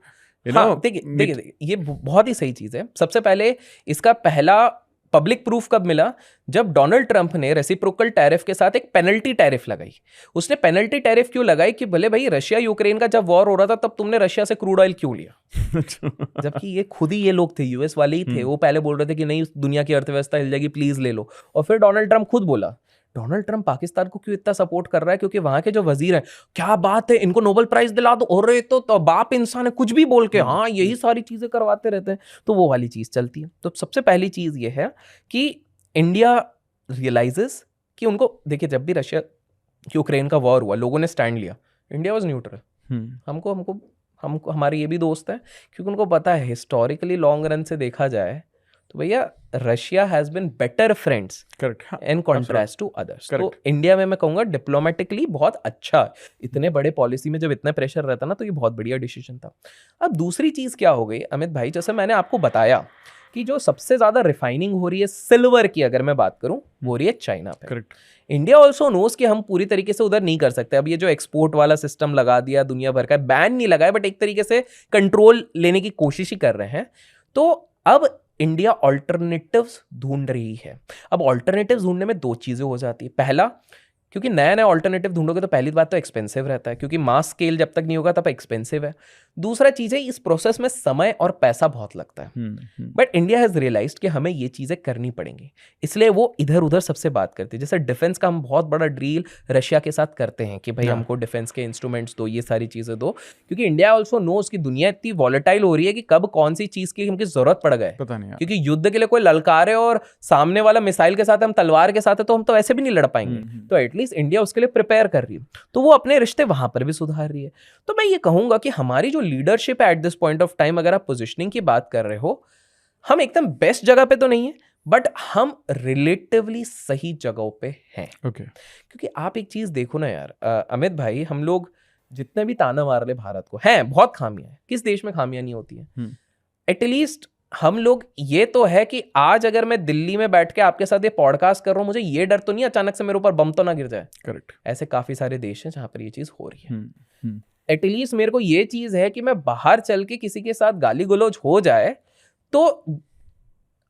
देखिए ये बहुत ही सही चीज है। सबसे पहले इसका पहला पब्लिक प्रूफ कब मिला? जब डोनाल्ड ट्रंप ने रेसिप्रोकल टैरिफ के साथ एक पेनल्टी टैरिफ लगाई। उसने पेनल्टी टैरिफ क्यों लगाई? कि भले भाई रशिया यूक्रेन का जब वॉर हो रहा था तब तुमने रशिया से क्रूड ऑयल क्यों लिया? जबकि ये खुद ही ये लोग थे, यूएस वाले ही थे, वो पहले बोल रहे थे कि नहीं दुनिया की अर्थव्यवस्था हिल जाएगी, प्लीज ले लो। और फिर डोनाल्ड ट्रंप खुद बोला। डोनाल्ड ट्रंप पाकिस्तान को क्यों इतना सपोर्ट कर रहा है? क्योंकि वहां के जो वजीर हैं, क्या बात है, इनको नोबेल प्राइज दिला दो, और तो बाप इंसान है, कुछ भी बोल के हाँ यही सारी चीजें करवाते रहते हैं। तो वो वाली चीज चलती है। तो सबसे पहली चीज ये है कि इंडिया रियलाइजेस कि उनको, देखिए जब भी रशिया यूक्रेन का वॉर हुआ, लोगों ने स्टैंड लिया, इंडिया वाज न्यूट्रल। हमको हमारे ये भी दोस्त है, क्योंकि उनको पता है हिस्टोरिकली लॉन्ग रन से देखा जाए तो भैया Russia has been better friends in contrast to others. तो इंडिया में मैं कहूंगा डिप्लोमेटिकली बहुत अच्छा, इतने बड़े पॉलिसी में जब इतना प्रेशर रहता ना, तो ये बहुत बढ़िया डिसीजन था। अब दूसरी चीज क्या हो गई अमित भाई, जैसे मैंने आपको बताया कि जो सबसे ज्यादा रिफाइनिंग हो रही है सिल्वर की, अगर मैं बात करूं, वो हो रही है चाइना पे। करेक्ट। इंडिया ऑल्सो नोज कि हम पूरी तरीके से उधर नहीं कर सकते। अब ये जो एक्सपोर्ट वाला सिस्टम लगा दिया दुनिया भर का, बैन नहीं लगाया, बट एक तरीके से कंट्रोल लेने की कोशिश ही कर रहे हैं। तो अब इंडिया ऑल्टरनेटिव्स ढूंढ रही है। अब ऑल्टरनेटिव्स ढूंढने में दो चीजें हो जाती है। पहला क्योंकि नया नया ऑल्टरनेटिव ढूंढोगे तो पहली बात तो एक्सपेंसिव रहता है, क्योंकि मास स्केल जब तक नहीं होगा तब एक्सपेंसिव है। दूसरा चीज है इस प्रोसेस में समय और पैसा बहुत लगता है। बट इंडिया हैज रियलाइज्ड कि हमें ये चीजें करनी पड़ेंगी, इसलिए वो इधर उधर सबसे बात करती है। जैसे डिफेंस का हम बहुत बड़ा डील रशिया के साथ करते हैं कि भाई हमको डिफेंस के इंस्ट्रूमेंट्स दो, ये सारी चीजें दो, क्योंकि इंडिया ऑल्सो नोज कि दुनिया इतनी वॉलेटाइल हो रही है कि कब कौन सी चीज की हमकी जरूरत पड़ गए पता नहीं, क्योंकि युद्ध के लिए कोई ललकारे और सामने वाला मिसाइल के साथ हम तलवार के साथ है तो हम तो ऐसे भी नहीं लड़ पाएंगे। तो एटलीस्ट इंडिया उसके लिए प्रिपेयर कर रही है, तो वो अपने रिश्ते वहां पर भी सुधार रही है। तो मैं ये कहूंगा कि हमारी जो लीडरशिप है at this point of time, अगर आप पोजिशनिंग की बात कर रहे हो, हम एकदम बेस्ट जगह पे तो नहीं है, बट हम रिलेटिवली सही जगहों पे हैं। क्योंकि आप एक चीज देखो ना यार अमित भाई, हम लोग जितने भी ताना मार रहे भारत को, हैं बहुत खामियां हैं, किस देश में खामियां नहीं होती है? एटलीस्ट हम लोग ये तो है कि आज अगर मैं दिल्ली में बैठ के आपके साथ ये पॉडकास्ट कर रहा हूं, मुझे ये डर तो नहीं अचानक से मेरे ऊपर बम तो ना गिर जाए। करेक्ट। ऐसे काफी सारे देश हैं जहां पर ये चीज हो रही है। एटलीस्ट मेरे को ये चीज है कि मैं बाहर चल के किसी के साथ गाली गलौज हो जाए तो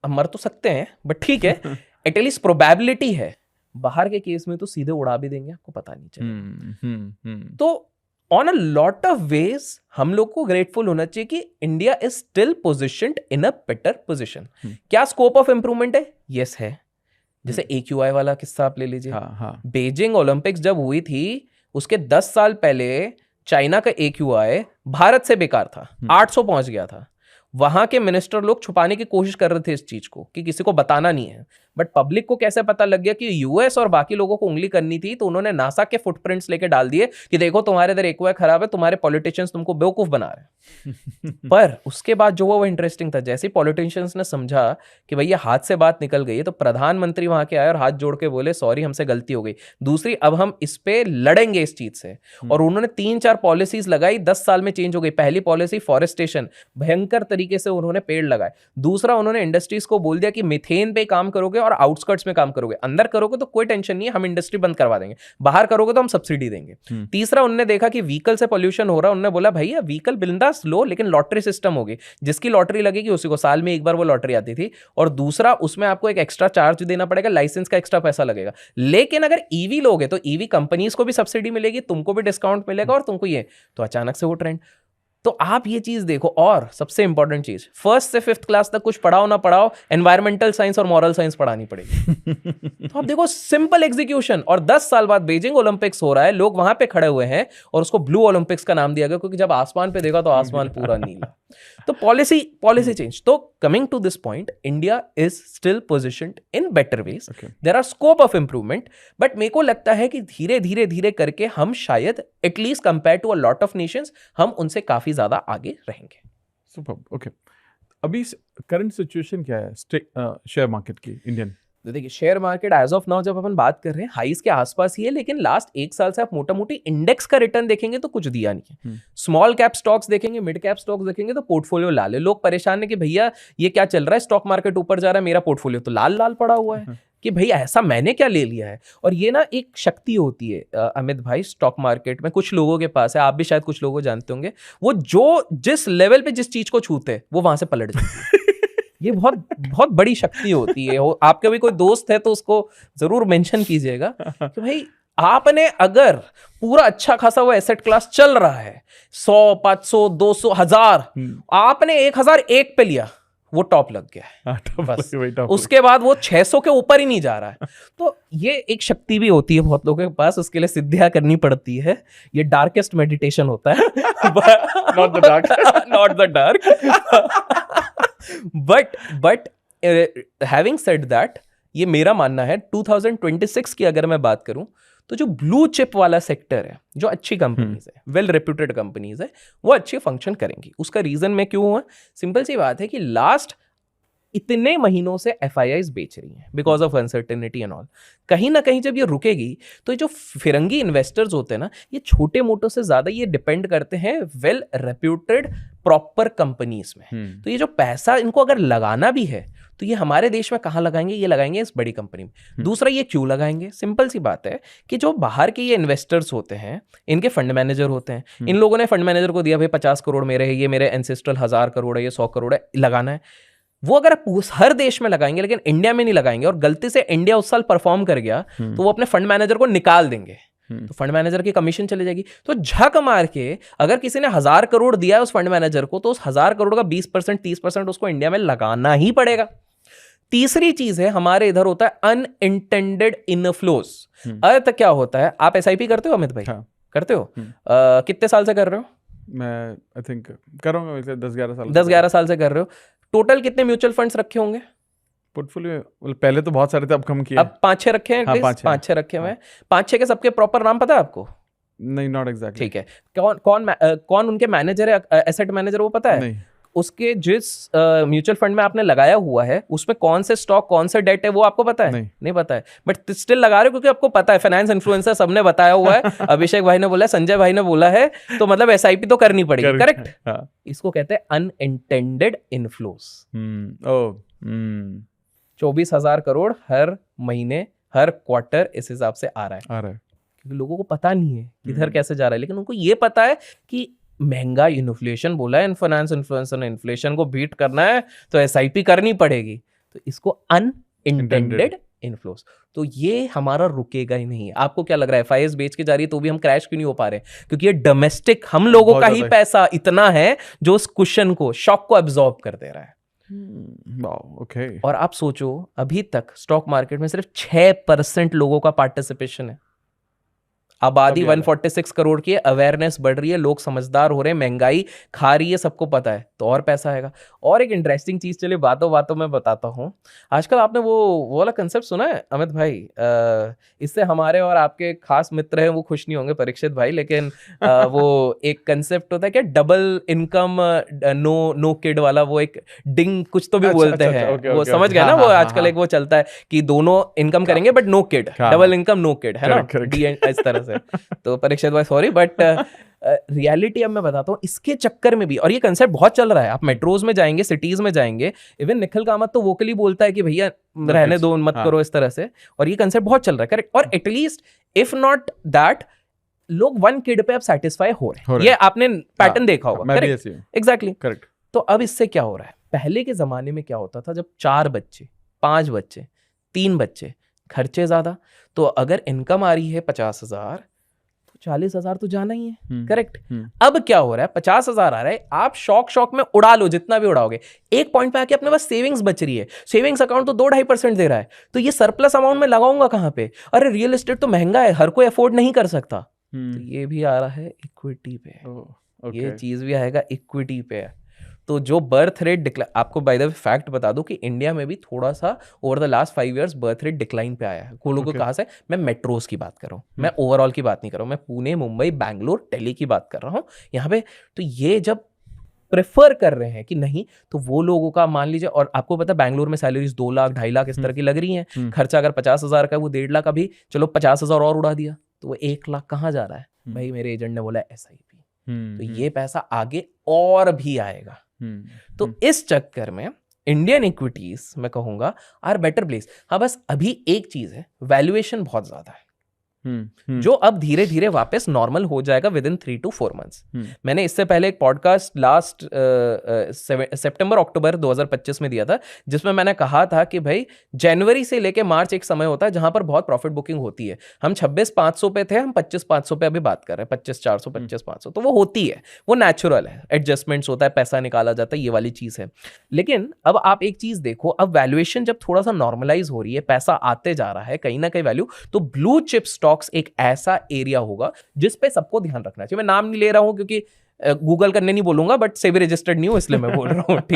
मर तो सकते हैं, बट ठीक है एटलीस्ट प्रोबेबिलिटी है। बाहर के केस में तो सीधे उड़ा भी देंगे, आपको पता नहीं चलेगा। तो on a lot of ways हम लोग को ग्रेटफुल होना चाहिए कि India is still positioned in a better position. क्या स्कोप ऑफ इंप्रूवमेंट है? यस है। जैसे AQI वाला किस्सा आप ले लीजिए। बीजिंग ओलंपिक्स जब हुई थी उसके 10 साल पहले चाइना का AQI भारत से बेकार था, 800 पहुंच गया था। वहां के मिनिस्टर लोग छुपाने की कोशिश कर रहे थे इस चीज को कि किसी को बताना नहीं है, बट पब्लिक को कैसे पता लग गया कि यूएस और बाकी लोगों को उंगली करनी थी, तो उन्होंने नासा के फुटप्रिंट्स लेके डाल दिए कि देखो तुम्हारे इधर AQI खराब है, तुम्हारे पॉलिटिशियंस तुमको बेवकूफ बना रहे हैं। पर उसके बाद जो वो इंटरेस्टिंग था, जैसे पॉलिटिशियंस ने समझा कि भैया हाथ से बात निकल गई है, तो प्रधानमंत्री वहां के आए और हाथ जोड़ के बोले सॉरी हमसे गलती हो गई। दूसरी, अब हम इस पे लड़ेंगे इस चीज से, और उन्होंने 3-4 पॉलिसीज लगाई, 10 साल में चेंज हो गई। पहली पॉलिसी फॉरेस्टेशन, भयंकर तरीके से उन्होंने पेड़ लगाए। दूसरा, उन्होंने इंडस्ट्रीज को बोल दिया कि मिथेन पे काम करोगे और आउटस्कर्ट्स में काम करोगे, अंदर करोगे तो कोई टेंशन नहीं है, हम इंडस्ट्री बंद करवा देंगे, बाहर करोगे तो हम सब्सिडी देंगे। तीसरा, उन्होंने देखा कि व्हीकल से पॉल्यूशन हो रहा है, उन्होंने बोला भैया व्हीकल बिंदास लो, लेकिन लॉटरी सिस्टम होगी, जिसकी लॉटरी लगेगी उसी को, साल में एक बार वो लॉटरी आती थी। और दूसरा, उसमें आपको एक एक्स्ट्रा चार्ज देना पड़ेगा, लाइसेंस का एक्स्ट्रा पैसा लगेगा, लेकिन अगर ईवी लोगे तो ईवी कंपनीज को भी सब्सिडी मिलेगी, तुमको भी डिस्काउंट मिलेगा और तुमको ये, तो अचानक से वो ट्रेंड। तो आप ये चीज देखो। और सबसे इंपॉर्टेंट चीज, 1st से 5th क्लास तक कुछ पढ़ाओ ना पढ़ाओ, एनवायरमेंटल साइंस और मॉरल साइंस पढ़ानी पड़ेगी। तो आप देखो सिंपल एग्जीक्यूशन। और 10 साल बाद बीजिंग ओलंपिक्स हो रहा है, लोग वहां पे खड़े हुए हैं और उसको ब्लू ओलंपिक्स का नाम दिया गया, क्योंकि जब आसमान पे देखा तो आसमान पूरा नीला। तो पॉलिसी चेंज। तो coming to this point, India is still positioned in better ways, there are scope of improvement, but मेरे को लगता है कि धीरे धीरे धीरे करके हम शायद at least compare to a lot of nations, हम उनसे काफी ज्यादा आगे रहेंगे। सुपर्ब। ओके, अभी करंट सिचुएशन क्या है शेयर मार्केट की इंडियन? देखिए, share market as of now जब अपन बात कर रहे हैं हाईज के आसपास ही है, लेकिन लास्ट 1 साल से आप मोटा मोटी इंडेक्स का रिटर्न देखेंगे तो कुछ दिया नहीं है। स्मॉल कैप स्टॉक्स देखेंगे, मिड कैप स्टॉक्स देखेंगे तो पोर्टफोलियो लाल है। लोग परेशान है कि भैया ये क्या चल रहा है, स्टॉक मार्केट ऊपर जा रहा है, मेरा पोर्टफोलियो तो लाल लाल पड़ा हुआ है कि भैया ऐसा मैंने क्या ले लिया है। और ये ना एक शक्ति होती है अमित भाई स्टॉक मार्केट में, कुछ लोगों के पास है, आप भी शायद कुछ लोगों जानते होंगे, वो जो जिस लेवल पे जिस चीज को छूते हैं वो वहां से पलट जाती है। ये बहुत बहुत बड़ी शक्ति होती है। आपका भी कोई दोस्त है तो उसको जरूर मेंशन कीजिएगा कि भाई आपने अगर पूरा अच्छा खासा वो एसेट क्लास चल रहा है, 100, 500, 200, 1000, आपने 1001 पे लिया, वो टॉप लग गया है बस। उसके बाद वो 600 के ऊपर ही नहीं जा रहा है। तो ये एक शक्ति भी होती है बहुत लोगों के पास, उसके लिए सिद्धियां करनी पड़ती है। ये डार्केस्ट मेडिटेशन होता है। Not the dark. But having said that, ये मेरा मानना है 2026 की अगर मैं बात करूं तो जो ब्लू चिप वाला सेक्टर है, जो अच्छी कंपनीज है, वेल रेप्यूटेड कंपनीज है, वो अच्छे फंक्शन करेंगी। उसका रीजन मैं क्यों हुआ, सिंपल सी बात है कि लास्ट इतने महीनों से FIIs बेच रही हैं because of uncertainty and all. कहीं ना कहीं जब ये रुकेगी तो जो फिरंगी इन्वेस्टर्स होते हैं ना, ये छोटे मोटों से ज्यादा ये डिपेंड करते हैं वेल रेप्यूटेड प्रॉपर कंपनीज में। तो ये जो पैसा इनको अगर लगाना भी है तो ये हमारे देश में कहाँ लगाएंगे, ये लगाएंगे इस बड़ी कंपनी में। दूसरा, ये क्यों लगाएंगे, सिंपल सी बात है कि जो बाहर के ये इन्वेस्टर्स होते हैं, इनके फंड मैनेजर होते हैं, इन लोगों ने फंड मैनेजर को दिया भाई 50 करोड़ मेरे है, ये मेरे एंसेस्ट्रल 1000 करोड़ है, ये 100 करोड़ है, लगाना है। वो अगर आप हर देश में लगाएंगे लेकिन इंडिया में नहीं लगाएंगे और गलती से इंडिया उस साल परफॉर्म कर गया तो वो अपने फंड मैनेजर को निकाल देंगे, तो फंड मैनेजर की कमीशन चली जाएगी। तो झक मार के अगर किसी ने 1000 करोड़ दिया है उस फंड मैनेजर को, तो उस 1000 करोड़ का 20% 30% उसको इंडिया में लगाना ही पड़ेगा। तीसरी चीज है, हमारे इधर होता है अनइंटेंडेड इनफ्लोज। अर्थ क्या होता है, आप एसआईपी करते हो अमित भाई? हाँ। करते हो? कितने साल से कर रहे हो? मैं आई थिंक करूँगा 10-11 साल से कर रहे हो। टोटल कितने म्यूचुअल फंड्स रखे होंगे पोर्टफोलियो? पहले तो बहुत सारे थे, अब कम किया। अब 5-6 रखे हैं। हाँ, 5-6 रखे हुए हैं। 5-6 के सबके प्रॉपर नाम पता है आपको? नहीं, नॉट एग्जैक्टली। ठीक है। कौन उनके मैनेजर है, एसेट मैनेजर, वो पता है? नहीं। उसके जिस म्यूचुअल फंड में आपने लगाया हुआ है उसमें कौन से स्टॉक कौन से डेट है वो आपको पता है? नहीं पता है, बट स्टिल लगा रहे हो क्योंकि आपको पता है, फाइनेंस इन्फ्लुएंसर सबने बताया हुआ है, अभिषेक भाई ने बोला है, संजय भाई ने बोला है, तो मतलब एसआईपी तो करनी पड़ेगी। करेक्ट? हाँ। इसको कहते हैं अनइंटेंडेड इनफ्लोस। 24,000 करोड़ हर महीने, हर क्वार्टर इस हिसाब से आ रहा है क्योंकि लोगों को पता नहीं है किधर कैसे जा रहा है, लेकिन उनको ये पता है कि महंगा इन्फ्लेशन बोला है फाइनेंस इन्फ्लुएंसर ने, इन्फ्लेशन को बीट करना है तो एसआईपी करनी पड़ेगी, तो इसको अनइंटेंडेड इन्फ्लोस। तो ये हमारा रुकेगा ही नहीं। आपको क्या लग रहा है एफआईएस बेच के जा रही है तो भी हम क्रैश क्यों नहीं हो पा रहे? क्योंकि ये डोमेस्टिक हम लोगों का ही पैसा इतना है जो उस कुशन को, शॉक को एब्जॉर्ब कर दे रहा है। ओके। और आप सोचो अभी तक स्टॉक मार्केट में सिर्फ 6% लोगों का पार्टिसिपेशन है। आबादी 146 करोड़ की है, अवेयरनेस बढ़ रही है, लोग समझदार हो रहे हैं, महंगाई खा रही है, सबको पता है, तो और पैसा आएगा। और एक इंटरेस्टिंग चीज, चलिए बातों बातों में बताता हूँ। आजकल आपने वो वाला कंसेप्ट सुना है अमित भाई? इससे हमारे और आपके खास मित्र हैं वो खुश नहीं होंगे, परीक्षित भाई, लेकिन वो एक कंसेप्ट होता है क्या, डबल इनकम नो किड वाला, वो एक डिंग कुछ तो भी बोलते हैं, वो समझ गए ना? वो आजकल एक वो चलता है कि दोनों इनकम करेंगे but no kid, double income no kid, है ना? इस तरह से। तो परीक्षित भाई सॉरी, बट रियलिटी अब मैं बताता हूँ इसके चक्कर में भी, और ये कंसेप्ट बहुत चल रहा है। आप मेट्रोज में जाएंगे, सिटीज में जाएंगे, इवन निखिल कामत तो वोकली बोलता है कि भैया रहने दो, मत करो इस तरह से, और ये कंसेप्ट बहुत चल रहा है। करेक्ट? और एटलीस्ट इफ नॉट दैट, लोग 1 किड पे अब सेटिस्फाई हो रहे हैं। ये आपने पैटर्न देखा होगा। करेक्ट? एग्जैक्टली। करेक्ट। तो अब इससे क्या हो रहा है, पहले के जमाने में क्या होता था, जब 4 बच्चे, 5 बच्चे, 3 बच्चे, खर्चे ज्यादा, तो अगर इनकम आ रही है 50,000 तो 40,000 तो जाना ही है। करेक्ट? अब क्या हो रहा है, 50,000 आ रहा है, आप शौक में उड़ा लो, जितना भी उड़ाओगे, एक पॉइंट पे आके अपने पास सेविंग्स बच रही है, सेविंग्स अकाउंट तो 2-2.5% दे रहा है, तो ये सरप्लस अमाउंट में लगाऊंगा कहां पे? अरे रियल एस्टेट तो महंगा है, हर कोई अफोर्ड नहीं कर सकता, तो ये भी आ रहा है इक्विटी पे। ये चीज भी आएगा इक्विटी पे। तो जो बर्थ रेट आपको बाय द वे फैक्ट बता दूं कि इंडिया में भी थोड़ा सा over the last 5 years birth rate decline पे आया है। को कहा से, मैं मेट्रोज की बात कर रहा हूँ, मैं ओवरऑल की बात नहीं कर रहा हूँ, मैं पुणे, मुंबई, बैंगलोर, दिल्ली की बात कर रहा हूँ यहाँ पे। तो ये जब प्रेफर कर रहे हैं कि नहीं, तो वो लोगों का मान लीजिए, और आपको पता है बैंगलोर में सैलरीज 2 लाख 2.5 लाख इस तरह की लग रही हैं, खर्चा अगर 50,000 का, वो 1.5 लाख, अभी चलो 50,000 और उड़ा दिया तो वो 1 लाख कहाँ जा रहा है भाई? मेरे एजेंट ने बोला SIP, तो ये पैसा आगे और भी आएगा। तो इस चक्कर में इंडियन इक्विटीज मैं कहूंगा आर बेटर प्लेस। हाँ, बस अभी एक चीज है, वैल्यूएशन बहुत ज्यादा है, जो अब धीरे धीरे वापस नॉर्मल हो जाएगा विद इन 3 to 4 months। मैंने इससे पहले एक पॉडकास्ट लास्ट सितंबर-अक्टूबर 2025 में दिया था, जिसमें मैंने कहा था कि भाई जनवरी से लेके मार्च एक समय होता है जहां पर बहुत प्रॉफिट बुकिंग होती है। हम 26,500 पे थे, हम 25,500 पे अभी बात कर रहे हैं, 25,400, 25,500, तो वो होती है, वो नेचुरल है, एडजस्टमेंट्स होता है, पैसा निकाला जाता है, ये वाली चीज है। लेकिन अब आप एक चीज देखो, अब वैल्यूएशन जब थोड़ा सा नॉर्मलाइज हो रही है, पैसा आते जा रहा है कहीं ना कहीं वैल्यू, तो ब्लू चिप स्टॉक एक ऐसा एरिया होगा जिस पे सबको ध्यान रखना चाहिए। मैं नाम नहीं ले रहा हूं क्योंकि गूगल करने नहीं बोलूंगा, बट सेबी रजिस्टर्ड नहीं हूं, इसलिए मैं बोल रहा हूं। ठीक।